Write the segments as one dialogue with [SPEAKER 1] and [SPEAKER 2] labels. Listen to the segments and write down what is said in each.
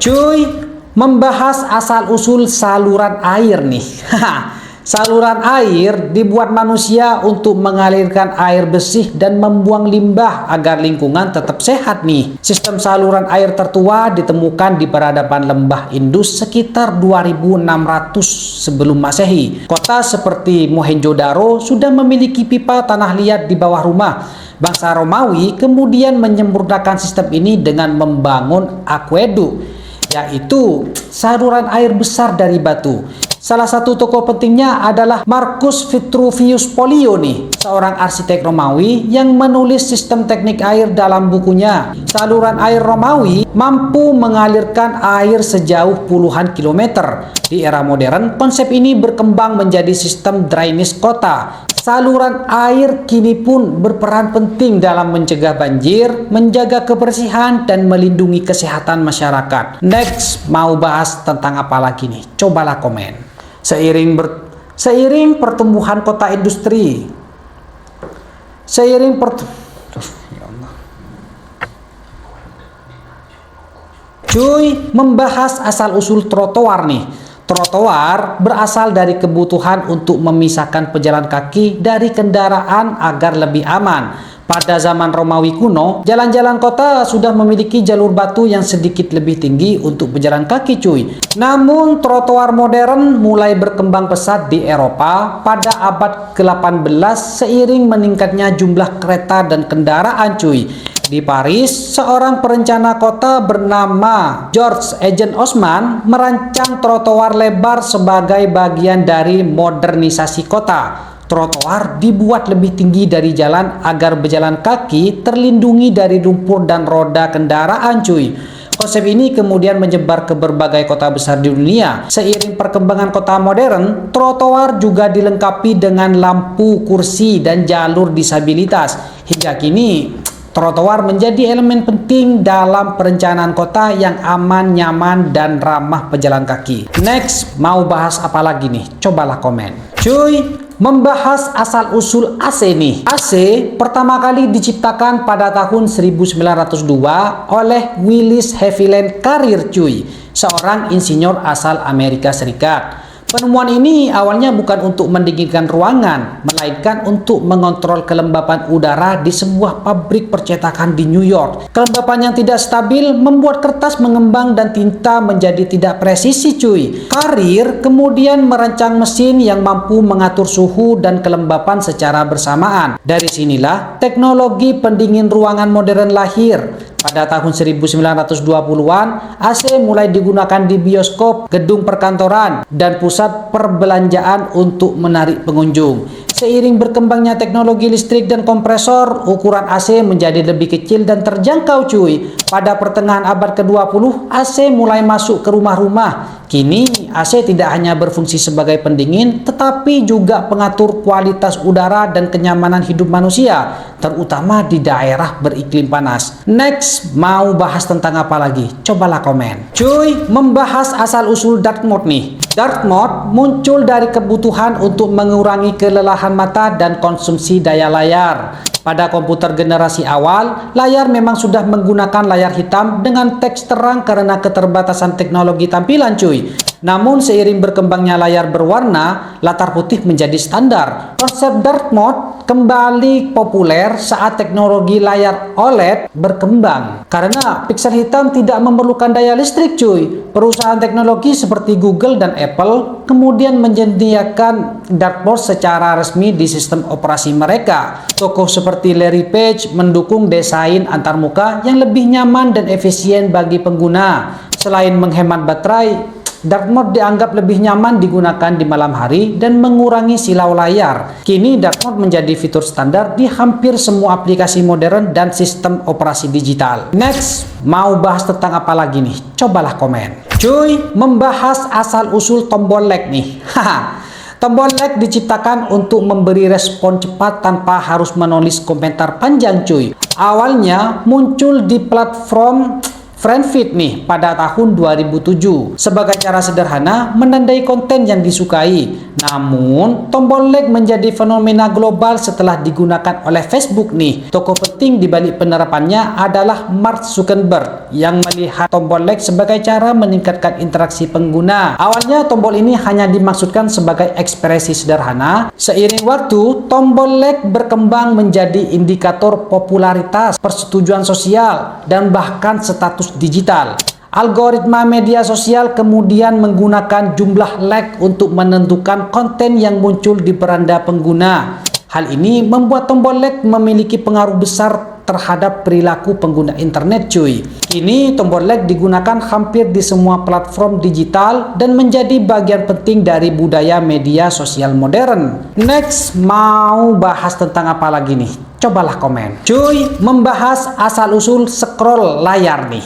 [SPEAKER 1] Cuy, membahas asal-usul saluran air nih. Saluran air dibuat manusia untuk mengalirkan air bersih dan membuang limbah agar lingkungan tetap sehat nih. Sistem saluran air tertua ditemukan di peradaban lembah Indus sekitar 2600 sebelum Masehi. Kota seperti Mohenjo-daro sudah memiliki pipa tanah liat di bawah rumah. Bangsa Romawi kemudian menyempurnakan sistem ini dengan membangun akueduk, yaitu saluran air besar dari batu. Salah satu tokoh pentingnya adalah Marcus Vitruvius Pollio nih, seorang arsitek Romawi yang menulis sistem teknik air dalam bukunya. Saluran air Romawi mampu mengalirkan air sejauh puluhan kilometer. Di era modern, konsep ini berkembang menjadi sistem drainase kota. Saluran air kini pun berperan penting dalam mencegah banjir, menjaga kebersihan, dan melindungi kesehatan masyarakat. Next, mau bahas tentang apa lagi nih? Cobalah komen. Seiring pertumbuhan kota industri, Cuy, membahas asal-usul trotoar nih. Trotoar berasal dari kebutuhan untuk memisahkan pejalan kaki dari kendaraan agar lebih aman. Pada zaman Romawi kuno, jalan-jalan kota sudah memiliki jalur batu yang sedikit lebih tinggi untuk pejalan kaki cuy. Namun trotoar modern mulai berkembang pesat di Eropa pada abad ke-18 seiring meningkatnya jumlah kereta dan kendaraan cuy. Di Paris, seorang perencana kota bernama George Eugène Haussmann merancang trotoar lebar sebagai bagian dari modernisasi kota. Trotoar dibuat lebih tinggi dari jalan agar berjalan kaki terlindungi dari lumpur dan roda kendaraan cuy. Konsep ini kemudian menyebar ke berbagai kota besar di dunia. Seiring perkembangan kota modern, trotoar juga dilengkapi dengan lampu kursi dan jalur disabilitas. Hingga kini, trotoar menjadi elemen penting dalam perencanaan kota yang aman, nyaman, dan ramah pejalan kaki. Next, mau bahas apa lagi nih? Cobalah komen. Cuy, membahas asal-usul AC nih. AC pertama kali diciptakan pada tahun 1902 oleh Willis Haviland Carrier cuy, seorang insinyur asal Amerika Serikat. Penemuan ini awalnya bukan untuk mendinginkan ruangan, melainkan untuk mengontrol kelembapan udara di sebuah pabrik percetakan di New York. Kelembapan yang tidak stabil membuat kertas mengembang dan tinta menjadi tidak presisi cuy. Carrier kemudian merancang mesin yang mampu mengatur suhu dan kelembapan secara bersamaan. Dari sinilah teknologi pendingin ruangan modern lahir. Pada tahun 1920-an, AC mulai digunakan di bioskop, gedung perkantoran, dan pusat perbelanjaan untuk menarik pengunjung. Seiring berkembangnya teknologi listrik dan kompresor, ukuran AC menjadi lebih kecil dan terjangkau cuy. Pada pertengahan abad ke-20, AC mulai masuk ke rumah-rumah. Kini, AC tidak hanya berfungsi sebagai pendingin, tetapi juga pengatur kualitas udara dan kenyamanan hidup manusia, terutama di daerah beriklim panas. Next, mau bahas tentang apa lagi? Cobalah komen. Cuy, membahas asal-usul dark mode nih. Dark mode muncul dari kebutuhan untuk mengurangi kelelahan mata dan konsumsi daya layar. Pada komputer generasi awal, layar memang sudah menggunakan layar hitam dengan teks terang karena keterbatasan teknologi tampilan cuy. Namun seiring berkembangnya layar berwarna, latar putih menjadi standar. Konsep dark mode kembali populer saat teknologi layar OLED berkembang. Karena piksel hitam tidak memerlukan daya listrik cuy. Perusahaan teknologi seperti Google dan Apple kemudian menyediakan dark mode secara resmi di sistem operasi mereka. Tokoh seperti Larry Page mendukung desain antarmuka yang lebih nyaman dan efisien bagi pengguna. Selain menghemat baterai, dark mode dianggap lebih nyaman digunakan di malam hari dan mengurangi silau layar. Kini dark mode menjadi fitur standar di hampir semua aplikasi modern dan sistem operasi digital. Next, mau bahas tentang apa lagi nih? Cobalah komen. Cuy, membahas asal-usul tombol lag nih. Tombol lag diciptakan untuk memberi respon cepat tanpa harus menulis komentar panjang cuy. Awalnya muncul di platform Friendfeed nih pada tahun 2007 sebagai cara sederhana menandai konten yang disukai. Namun, tombol like menjadi fenomena global setelah digunakan oleh Facebook nih. Tokoh penting di balik penerapannya adalah Mark Zuckerberg yang melihat tombol like sebagai cara meningkatkan interaksi pengguna. Awalnya tombol ini hanya dimaksudkan sebagai ekspresi sederhana. Seiring waktu, tombol like berkembang menjadi indikator popularitas, persetujuan sosial, dan bahkan status digital. Algoritma media sosial kemudian menggunakan jumlah like untuk menentukan konten yang muncul di beranda pengguna. Hal ini membuat tombol like memiliki pengaruh besar terhadap perilaku pengguna internet cuy. Kini tombol like digunakan hampir di semua platform digital dan menjadi bagian penting dari budaya media sosial modern. Next, mau bahas tentang apa lagi nih? Cobalah komen. Cuy, membahas asal-usul scroll layar nih.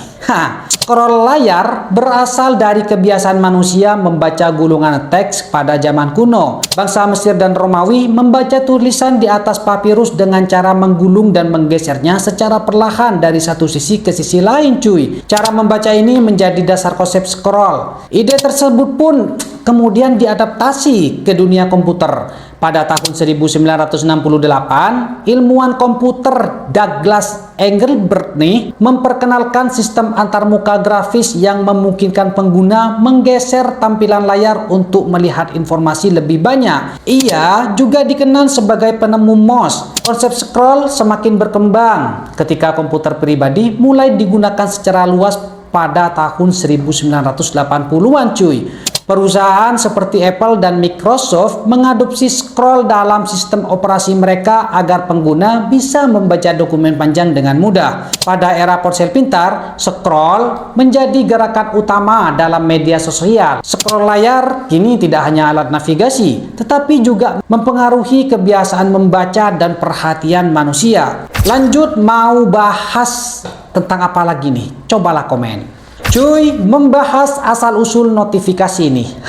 [SPEAKER 1] Scroll layar berasal dari kebiasaan manusia membaca gulungan teks pada zaman kuno. Bangsa Mesir dan Romawi membaca tulisan di atas papirus dengan cara menggulung dan menggesernya secara perlahan dari satu sisi ke sisi lain cuy. Cara membaca ini menjadi dasar konsep scroll. Ide tersebut pun kemudian diadaptasi ke dunia komputer. Pada tahun 1968, ilmuwan komputer Douglas Engelbart nih memperkenalkan sistem antarmuka grafis yang memungkinkan pengguna menggeser tampilan layar untuk melihat informasi lebih banyak. Ia juga dikenal sebagai penemu mouse. Konsep scroll semakin berkembang ketika komputer pribadi mulai digunakan secara luas pada tahun 1980-an cuy. Perusahaan seperti Apple dan Microsoft mengadopsi scroll dalam sistem operasi mereka agar pengguna bisa membaca dokumen panjang dengan mudah. Pada era ponsel pintar, scroll menjadi gerakan utama dalam media sosial. Scroll layar kini tidak hanya alat navigasi, tetapi juga mempengaruhi kebiasaan membaca dan perhatian manusia. Lanjut, mau bahas tentang apa lagi nih? Cobalah komen. Cuy, membahas asal-usul notifikasi nih.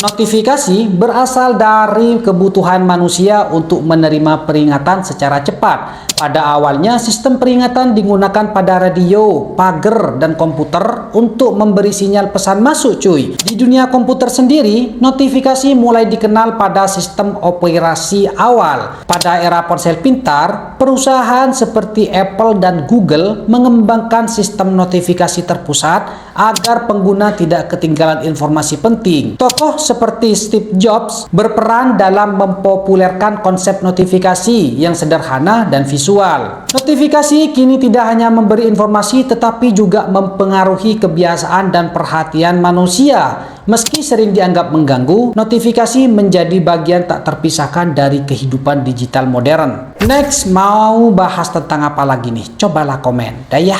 [SPEAKER 1] Notifikasi berasal dari kebutuhan manusia untuk menerima peringatan secara cepat. Pada awalnya, sistem peringatan digunakan pada radio, pagar, dan komputer untuk memberi sinyal pesan masuk cuy. Di dunia komputer sendiri, notifikasi mulai dikenal pada sistem operasi awal. Pada era ponsel pintar, perusahaan seperti Apple dan Google mengembangkan sistem notifikasi terpusat agar pengguna tidak ketinggalan informasi penting. Tokoh seperti Steve Jobs berperan dalam mempopulerkan konsep notifikasi yang sederhana dan visual. Notifikasi kini tidak hanya memberi informasi tetapi juga mempengaruhi kebiasaan dan perhatian manusia. Meski sering dianggap mengganggu, notifikasi menjadi bagian tak terpisahkan dari kehidupan digital modern. Next, mau bahas tentang apa lagi nih? Cobalah komen. Dah ya.